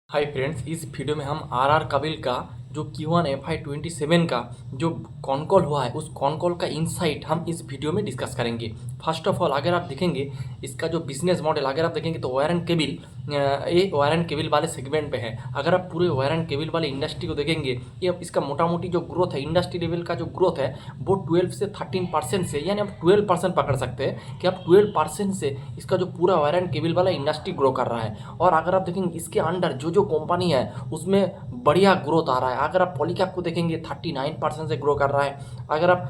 Hi friends, इस video में हम आर काबिल का जो Q1FI27 का जो कॉन कॉल हुआ है उस कॉन कॉल का इनसाइट हम इस वीडियो में डिस्कस करेंगे। फर्स्ट ऑफ ऑल अगर आप देखेंगे इसका जो बिजनेस मॉडल अगर आप देखेंगे तो वायर एंड केबल, ये वायर एंड केबल वाले सेगमेंट पे है। अगर आप पूरे वायर एंड केबल वाले इंडस्ट्री को देखेंगे, ये इसका मोटा मोटी जो ग्रोथ है इंडस्ट्री लेवल का जो ग्रोथ है वो 12 से 13% से, यानी आप 12% पकड़ सकते हैं कि आप 12% से इसका जो पूरा वायर एंड केबल वाला इंडस्ट्री ग्रो कर रहा है। और अगर आप देखेंगे इसके अंडर जो जो कंपनी है उसमें बढ़िया ग्रोथ आ रहा है। अगर आप पॉलीकैप को देखेंगे 39% से ग्रो कर रहा है। अगर आप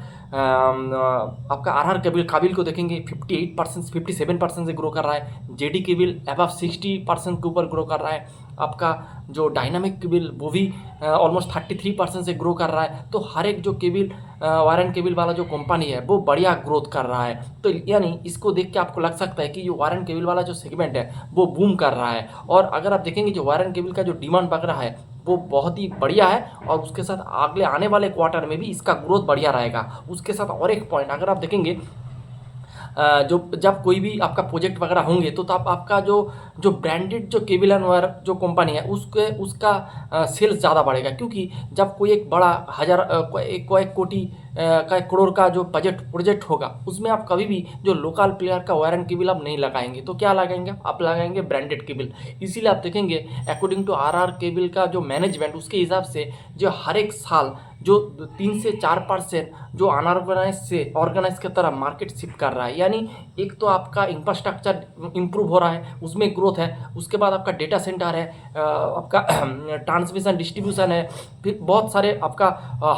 आपका आर काबिल को देखेंगे 58% 57% से ग्रो कर रहा है। जेडी केबल अबव 60% के ऊपर ग्रो कर रहा है। आपका जो डायनामिक केबल वो भी ऑलमोस्ट 33% से ग्रो कर रहा है। तो हर एक जो केबल वायर एंड केबल वाला जो कंपनी है वो बढ़िया ग्रोथ कर रहा है। तो यानी इसको देख के आपको लग सकता है कि जो वायर एंड केबल वाला जो सेगमेंट है वो बूम कर रहा है। और अगर आप देखेंगे जो वायर एंड केबल का जो डिमांड बढ़ रहा है वो बहुत ही बढ़िया है। और उसके साथ अगले आने वाले क्वार्टर में भी इसका ग्रोथ बढ़िया रहेगा। उसके साथ और एक पॉइंट अगर आप देखेंगे, जो जब कोई भी आपका प्रोजेक्ट वगैरह होंगे तो आप आपका जो जो ब्रांडेड जो केबल एंड वायर जो कंपनी है उसका सेल्स ज़्यादा बढ़ेगा। क्योंकि जब कोई एक बड़ा एक कोटि का 1 करोड़ का जो बजट प्रोजेक्ट होगा उसमें आप कभी भी जो लोकल प्लेयर का वायर एंड केबल आप नहीं लगाएंगे। तो क्या लगाएंगे, आप लगाएंगे ब्रांडेड केबल। इसीलिए आप देखेंगे अकॉर्डिंग टू आर केबल का जो मैनेजमेंट, उसके हिसाब से जो हर एक साल जो 3 से 4% जो अनऑर्गेनाइज से ऑर्गेनाइज की तरह मार्केट शिफ्ट कर रहा है। यानी एक तो आपका इंफ्रास्ट्रक्चर इंप्रूव हो रहा है, उसमें ग्रोथ है। उसके बाद आपका डेटा सेंटर है, आपका ट्रांसमिशन डिस्ट्रीब्यूशन है, फिर बहुत सारे आपका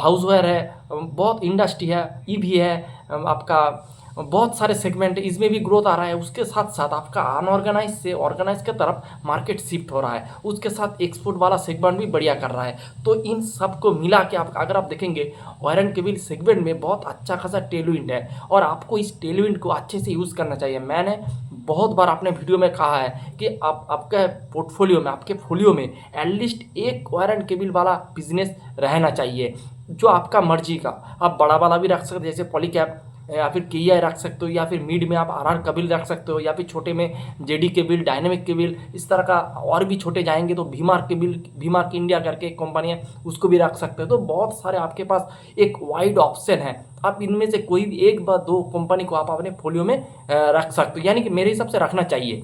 हाउसवेयर है, बहुत इंडस्ट्री है, ईवी है, आपका बहुत सारे सेगमेंट है, इसमें भी ग्रोथ आ रहा है। उसके साथ साथ आपका अनऑर्गेनाइज से ऑर्गेनाइज की तरफ मार्केट शिफ्ट हो रहा है। उसके साथ एक्सपोर्ट वाला सेगमेंट भी बढ़िया कर रहा है। तो इन सब को मिला के आप अगर आप देखेंगे वायर एंड केबल सेगमेंट में बहुत अच्छा खासा टेलविंड है और आपको इस टेलविंड को अच्छे से यूज़ करना चाहिए। मैंने बहुत बार अपने वीडियो में कहा है कि आप आपके पोर्टफोलियो में, आपके फोलियो में एटलीस्ट एक वायर एंड केबल वाला बिजनेस रहना चाहिए, जो आपका मर्जी का। आप बड़ा वाला भी रख सकते हैं जैसे पॉलीकैप, या फिर KEI रख सकते हो, या फिर मिड में आप आर केबल रख सकते हो, या फिर छोटे में जेडी केबल, डायनेमिक केबल, इस तरह का। और भी छोटे जाएंगे तो भीमार्क केबल, भीमार्क इंडिया करके एक कंपनी है, उसको भी रख सकते हो। तो बहुत सारे आपके पास एक वाइड ऑप्शन है। आप इनमें से कोई भी एक व दो कंपनी को आप अपने फोलियो में रख सकते हो, यानी कि मेरे हिसाब से रखना चाहिए,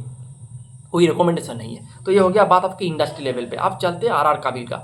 कोई रिकमेंडेशन नहीं है। तो ये हो गया बात आपकी इंडस्ट्री लेवल पे। आप चलते हैं आर काबिल का।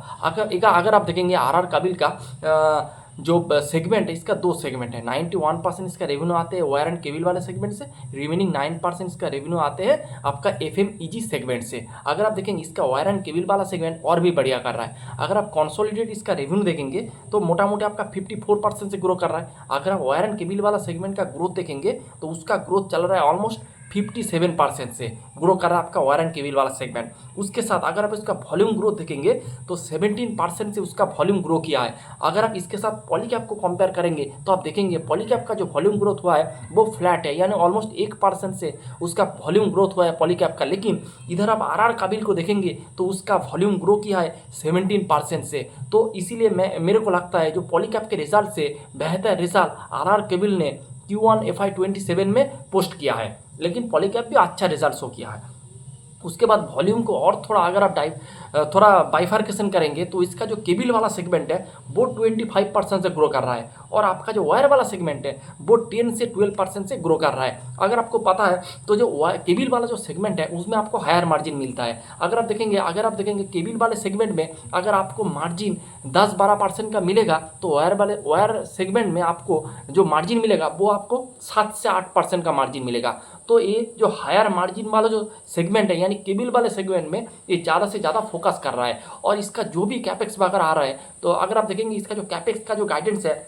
अगर आप देखेंगे आर काबिल का जो सेगमेंट है, इसका 2 सेगमेंट है। 91% इसका रेवेन्यू आते हैं वायर एंड केबल वाले सेगमेंट से, रिमेनिंग 9% इसका रेवेन्यू आते हैं आपका FMEG सेगमेंट से। अगर आप देखेंगे इसका वायर एंड केबल वाला सेगमेंट और भी बढ़िया कर रहा है। अगर आप कंसोलिडेट इसका रेवेन्यू देखेंगे तो मोटा मोटी आपका 54% से ग्रो कर रहा है। अगर आप वायर एंड केबल वाला सेगमेंट का ग्रोथ देखेंगे तो उसका ग्रोथ चल रहा है ऑलमोस्ट 57% से ग्रो कर रहा है आपका वायर एंड केबल वाला सेगमेंट। उसके साथ अगर आप इसका वॉल्यूम ग्रोथ देखेंगे तो 17% से उसका वॉल्यूम ग्रो किया है। अगर आप इसके साथ पॉलीकैप को कंपेयर करेंगे तो आप देखेंगे पॉलीकैप का जो वॉल्यूम ग्रोथ हुआ है वो फ्लैट है, यानी ऑलमोस्ट 1% से उसका वॉल्यूम ग्रोथ हुआ है पॉलीकैप का। लेकिन इधर आप आर काबिल को देखेंगे तो उसका वॉल्यूम ग्रो किया है 17% से। तो इसीलिए मेरे को लगता है जो पॉलीकैप के रिजल्ट से बेहतर रिजल्ट आर काबिल ने Q1FI27 में पोस्ट किया है, लेकिन पॉलीकैप भी अच्छा रिजल्ट शो किया है। उसके बाद वॉल्यूम को और थोड़ा अगर आप थोड़ा बाइफर्केशन करेंगे तो इसका जो केबल वाला सेगमेंट है वो 25% से ग्रो कर रहा है, और आपका जो वायर वाला सेगमेंट है वो 10 से 12% से ग्रो कर रहा है। अगर आपको पता है तो जो केबल वाला जो सेगमेंट है उसमें आपको हायर मार्जिन मिलता है। अगर आप देखेंगे केबल वाले सेगमेंट में अगर आपको मार्जिन 10-12% का मिलेगा तो वायर सेगमेंट में आपको जो मार्जिन मिलेगा वो आपको 7 से 8% का मार्जिन मिलेगा। तो ये जो हायर मार्जिन वाला जो सेगमेंट है यानी केबल वाले सेगमेंट में ये ज़्यादा से ज़्यादा फोकस कर रहा है। और इसका जो भी कैपेक्स वगैरह आ रहा है, तो अगर आप देखेंगे इसका जो कैपेक्स का जो गाइडेंस है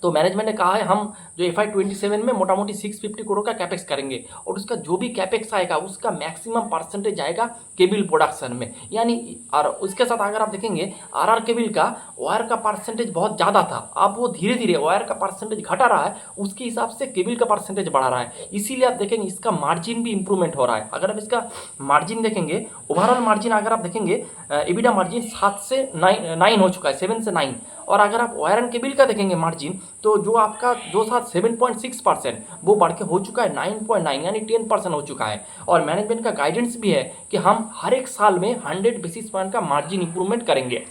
तो मैनेजमेंट ने कहा है हम जो FI27 में मोटा मोटी 650 करोड़ का कैपेक्स करेंगे, और उसका जो भी कैपेक्स आएगा उसका मैक्सिमम परसेंटेज आएगा केबल प्रोडक्शन में। यानी और उसके साथ अगर आप देखेंगे आर केबल का वायर का परसेंटेज बहुत ज़्यादा था, अब वो धीरे धीरे वायर का परसेंटेज घटा रहा है, उसके हिसाब से केबल का परसेंटेज बढ़ा रहा है। इसीलिए आप देखेंगे इसका मार्जिन भी इंप्रूवमेंट हो रहा है। अगर आप इसका मार्जिन देखेंगे, ओवरऑल मार्जिन अगर आप देखेंगे EBITDA मार्जिन 7 से 9 हो चुका है, 7 से 9। और अगर आप वायर एंड केबल का देखेंगे मार्जिन तो जो आपका जो था 7.6% वो बढ़ के हो चुका है 9.9 यानी 10% हो चुका है। और मैनेजमेंट का गाइडेंस भी है कि हम हर एक साल में 100 बेसिस पॉइंट का मार्जिन इंप्रूवमेंट करेंगे।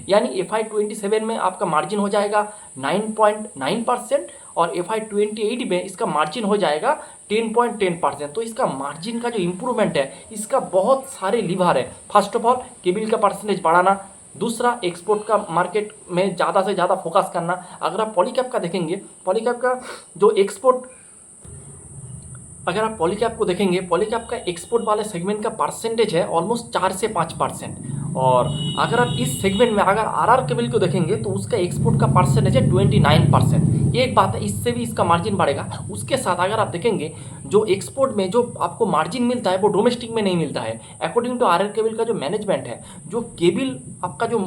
यानी FY27 में आपका मार्जिन हो जाएगा 9.9% और FY28 में इसका मार्जिन हो जाएगा 10.10%। तो इसका मार्जिन का जो इम्प्रूवमेंट है इसका बहुत सारे लीवर है। फर्स्ट ऑफ ऑल केबिल का परसेंटेज बढ़ाना, दूसरा एक्सपोर्ट का मार्केट में ज़्यादा से ज़्यादा फोकस करना। अगर आप पॉलीकैब का देखेंगे, पॉलीकैब का जो एक्सपोर्ट, अगर आप पॉलीकैब को देखेंगे, पॉलीकैब का एक्सपोर्ट वाले सेगमेंट का परसेंटेज है ऑलमोस्ट 4 से 5%। और अगर आप इस सेगमेंट में अगर आरआर केबल को देखेंगे तो उसका एक्सपोर्ट का परसेंटेज है 29%। एक बात है, इससे भी इसका मार्जिन बढ़ेगा। उसके साथ अगर आप देखेंगे जो एक्सपोर्ट में जो आपको मार्जिन मिलता है वो डोमेस्टिक में नहीं मिलता है। अकॉर्डिंग टू आरआर केबल का जो मैनेजमेंट है, जो केबल आपका जो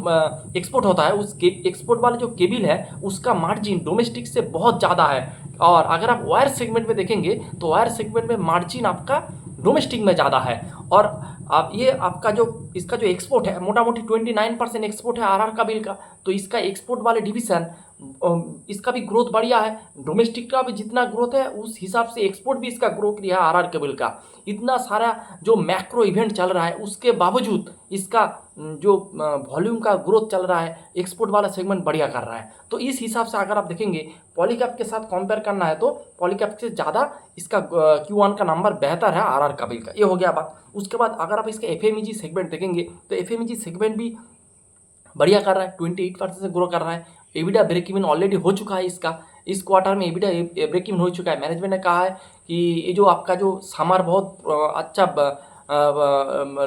एक्सपोर्ट होता है उस एक्सपोर्ट वाले जो केबल है उसका मार्जिन डोमेस्टिक से बहुत ज़्यादा है। और अगर आप वायर सेगमेंट में देखेंगे तो वायर सेगमेंट में मार्जिन आपका डोमेस्टिक में ज़्यादा है। और आप ये आपका जो इसका जो एक्सपोर्ट है मोटा मोटी 29% एक्सपोर्ट है आरआर केबल का। तो इसका एक्सपोर्ट वाले डिवीज़न इसका भी ग्रोथ बढ़िया है। डोमेस्टिक का भी जितना ग्रोथ है उस हिसाब से एक्सपोर्ट भी इसका ग्रोथ रहा है आरआर केबल का। इतना सारा जो मैक्रो इवेंट चल रहा है उसके बावजूद इसका जो वॉल्यूम का ग्रोथ चल रहा है, एक्सपोर्ट वाला सेगमेंट बढ़िया कर रहा है। तो इस हिसाब से अगर आप देखेंगे पॉलीकैब के साथ कंपेयर करना है तो पॉलीकैब से ज़्यादा इसका Q1 का नंबर बेहतर है आरआर केबल का। ये हो गया बात। उसके बाद अगर आप इसका FMEG सेगमेंट देखेंगे तो FMEG सेगमेंट भी बढ़िया कर रहा है, 28% से ग्रो कर रहा है। एबिडा ब्रेक इवन ऑलरेडी हो चुका है इसका, इस क्वार्टर में एबिडा ब्रेक इवन हो चुका है। मैनेजमेंट ने कहा है कि ये जो आपका जो समर बहुत अच्छा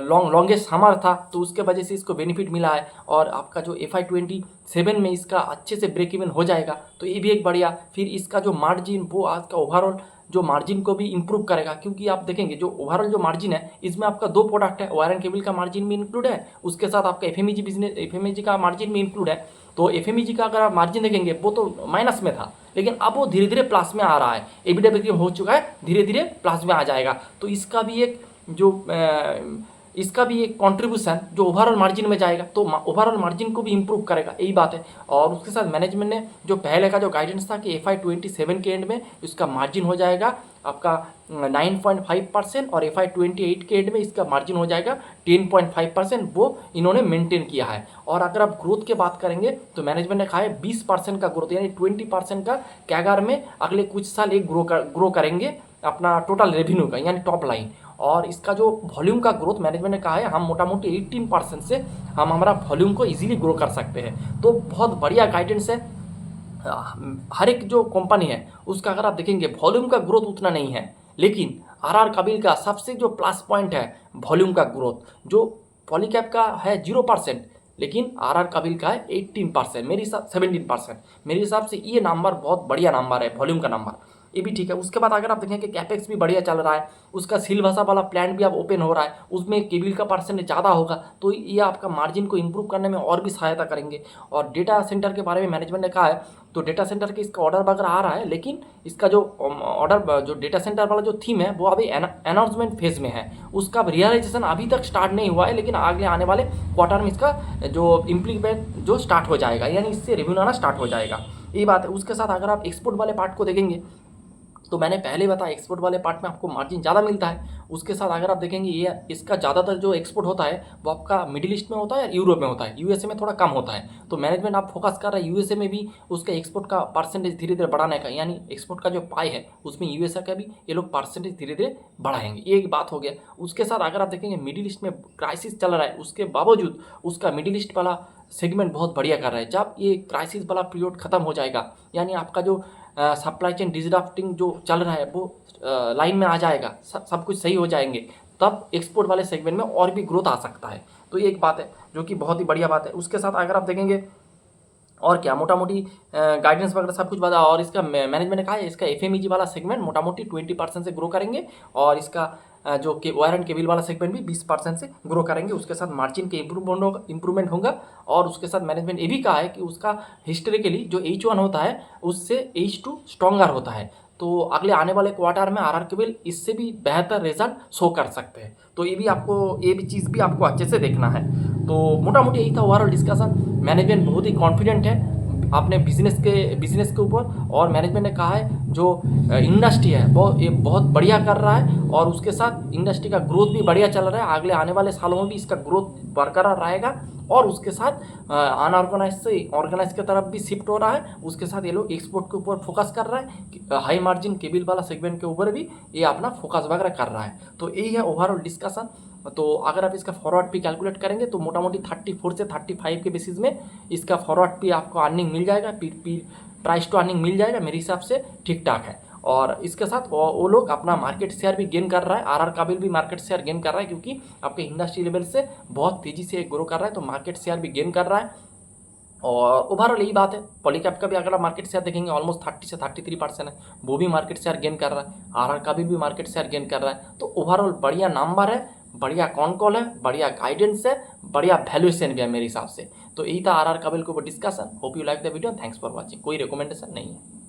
लॉन्गेस्ट समर था तो उसके वजह से इसको बेनिफिट मिला है। और आपका जो FY27 में इसका अच्छे से ब्रेक इवन हो जाएगा तो ये भी एक बढ़िया। फिर इसका जो मार्जिन वो आज का ओवरऑल जो मार्जिन को भी इंप्रूव करेगा, क्योंकि आप देखेंगे जो ओवरऑल जो मार्जिन है इसमें आपका 2 प्रोडक्ट है, वायर एंड केबल का मार्जिन भी इंक्लूड है, उसके साथ आपका FMEG बिजनेस FMEG का मार्जिन भी इंक्लूड है। तो FMEG का अगर आप मार्जिन देखेंगे वो तो माइनस में था लेकिन अब वो धीरे धीरे प्लस में आ रहा है। एबिडा ब्रेक हो चुका है, धीरे धीरे प्लस में आ जाएगा। तो इसका भी एक जो इसका भी एक कंट्रीब्यूशन जो ओवरऑल मार्जिन में जाएगा तो ओवरऑल मार्जिन को भी इंप्रूव करेगा, यही बात है। और उसके साथ मैनेजमेंट ने जो पहले का जो गाइडेंस था कि FY27 के एंड में इसका मार्जिन हो जाएगा आपका 9.5% और FY28 के एंड में इसका मार्जिन हो जाएगा 10.5%, वो इन्होंने मेंटेन किया है। और अगर आप ग्रोथ की बात करेंगे तो मैनेजमेंट ने कहा है 20% का ग्रोथ यानी 20% का कैगार में अगले कुछ साल एक ग्रो करेंगे अपना टोटल रेवेन्यू का यानी टॉप लाइन। और इसका जो वॉल्यूम का ग्रोथ मैनेजमेंट ने कहा है हम मोटा मोटी 18% से हम हमारा वॉल्यूम को इजीली ग्रो कर सकते हैं। तो बहुत बढ़िया गाइडेंस है। हर एक जो कंपनी है उसका अगर आप देखेंगे वॉल्यूम का ग्रोथ उतना नहीं है, लेकिन आरआर केबल का सबसे जो प्लस पॉइंट है वॉल्यूम का ग्रोथ। जो पॉलीकैब का है 0% लेकिन आरआर केबल का है 18%, मेरे हिसाब 17%। मेरे हिसाब से ये नंबर बहुत बढ़िया नंबर है वॉल्यूम का नंबर, ये भी ठीक है। उसके बाद अगर आप देखें कि कैपेक्स भी बढ़िया चल रहा है, उसका सिलवासा वाला प्लांट भी अब ओपन हो रहा है, उसमें केबल का परसेंटेज ज़्यादा होगा तो ये आपका मार्जिन को इंप्रूव करने में और भी सहायता करेंगे। और डेटा सेंटर के बारे में मैनेजमेंट ने कहा है तो डेटा सेंटर के इसका ऑर्डर वगैरह आ रहा है, लेकिन इसका जो ऑर्डर जो डेटा सेंटर वाला जो थीम है वो अभी अनाउंसमेंट फेज में है, उसका रियलाइजेशन अभी तक स्टार्ट नहीं हुआ है, लेकिन आगे आने वाले क्वार्टर में इसका जो इम्प्लीमेंट जो स्टार्ट हो जाएगा यानी इससे रेवेन्यू आना स्टार्ट हो जाएगा, ये बात है। उसके साथ अगर आप एक्सपोर्ट वाले पार्ट को देखेंगे तो मैंने पहले बताया एक्सपोर्ट वाले पार्ट में आपको मार्जिन ज़्यादा मिलता है। उसके साथ अगर आप देखेंगे ये इसका ज़्यादातर जो एक्सपोर्ट होता है वो आपका मिडिल ईस्ट में होता है या यूरोप में होता है, यूएसए में थोड़ा कम होता है। तो मैनेजमेंट आप फोकस कर रहा है यूएसए में भी उसका एक्सपोर्ट का परसेंटेज धीरे धीरे बढ़ाने का, यानी एक्सपोर्ट का जो पाई है उसमें यूएसए का भी ये लोग परसेंटेज धीरे धीरे बढ़ाएंगे, ये एक बात हो गया। उसके साथ अगर आप देखेंगे मिडिल ईस्ट में क्राइसिस चल रहा है, उसके बावजूद उसका मिडिल ईस्ट वाला सेगमेंट बहुत बढ़िया कर रहा है। जब ये क्राइसिस वाला पीरियड खत्म हो जाएगा यानी आपका जो सप्लाई चेन डिसरप्टिंग जो चल रहा है वो लाइन में आ जाएगा, सब कुछ सही हो जाएंगे, तब एक्सपोर्ट वाले सेगमेंट में और भी ग्रोथ आ सकता है। तो ये एक बात है जो कि बहुत ही बढ़िया बात है। उसके साथ अगर आप देखेंगे और क्या मोटा मोटी गाइडेंस वगैरह सब कुछ बता। और इसका मैनेजमेंट ने कहा है इसका FMEG वाला सेगमेंट मोटा मोटी 20% से ग्रो करेंगे और इसका जो वायर एंड केबल वाला सेगमेंट भी 20% से ग्रो करेंगे। उसके साथ मार्जिन के इंप्रूवमेंट होगा। और उसके साथ मैनेजमेंट ये भी कहा है कि उसका हिस्टोरिकली जो H1 होता है उससे H2 स्ट्रॉन्गर होता है, तो अगले आने वाले क्वार्टर में आरआर केबल इससे भी बेहतर रिजल्ट शो कर सकते हैं। तो ये भी चीज़ भी आपको अच्छे से देखना है। तो मोटा मोटी यही था ओवरऑल डिस्कशन। मैनेजमेंट बहुत ही कॉन्फिडेंट है अपने बिजनेस के ऊपर, और मैनेजमेंट ने कहा है जो इंडस्ट्री है वो ये बहुत बढ़िया कर रहा है और उसके साथ इंडस्ट्री का ग्रोथ भी बढ़िया चल रहा है। अगले आने वाले सालों में भी इसका ग्रोथ बरकरार रहेगा और उसके साथ अनऑर्गेनाइज से ऑर्गेनाइज की तरफ भी शिफ्ट हो रहा है। उसके साथ ये लोग एक्सपोर्ट के ऊपर फोकस कर रहा है, हाई मार्जिन केबल वाला सेगमेंट के ऊपर भी ये अपना फोकस वगैरह कर रहा है। तो यही है ओवरऑल डिस्कशन। तो अगर आप इसका फॉरवर्ड पी कैलकुलेट करेंगे तो मोटा मोटी 34 से 35 के बेसिस में इसका फॉरवर्ड पी आपको अर्निंग मिल जाएगा, प्राइस टू अर्निंग मिल जाएगा, मेरे हिसाब से ठीक ठाक है। और इसके साथ वो लोग अपना मार्केट शेयर भी गेन कर रहा है, आरआर काबिल भी मार्केट शेयर गेन कर रहा है क्योंकि आपके इंडस्ट्री लेवल से बहुत तेज़ी से ग्रो कर रहा है, तो मार्केट शेयर भी गेन कर रहा है। और ओवरऑल यही बात है। पॉलीकैप का भी अगर आप मार्केट शेयर देखेंगे ऑलमोस्ट 30 से 33% है, वो भी मार्केट शेयर गेन कर रहा है। आरआर का भी मार्केट शेयर गेन कर रहा है। तो ओवरऑल बढ़िया नंबर है, बढ़िया कॉन कॉल है, बढ़िया गाइडेंस है, बढ़िया वैल्यूएशन भी है मेरे हिसाब से। तो यही था आरआर काबिल के ऊपर discussion. Hope you like the video, thanks for watching. कोई रिकमेंडेशन नहीं है।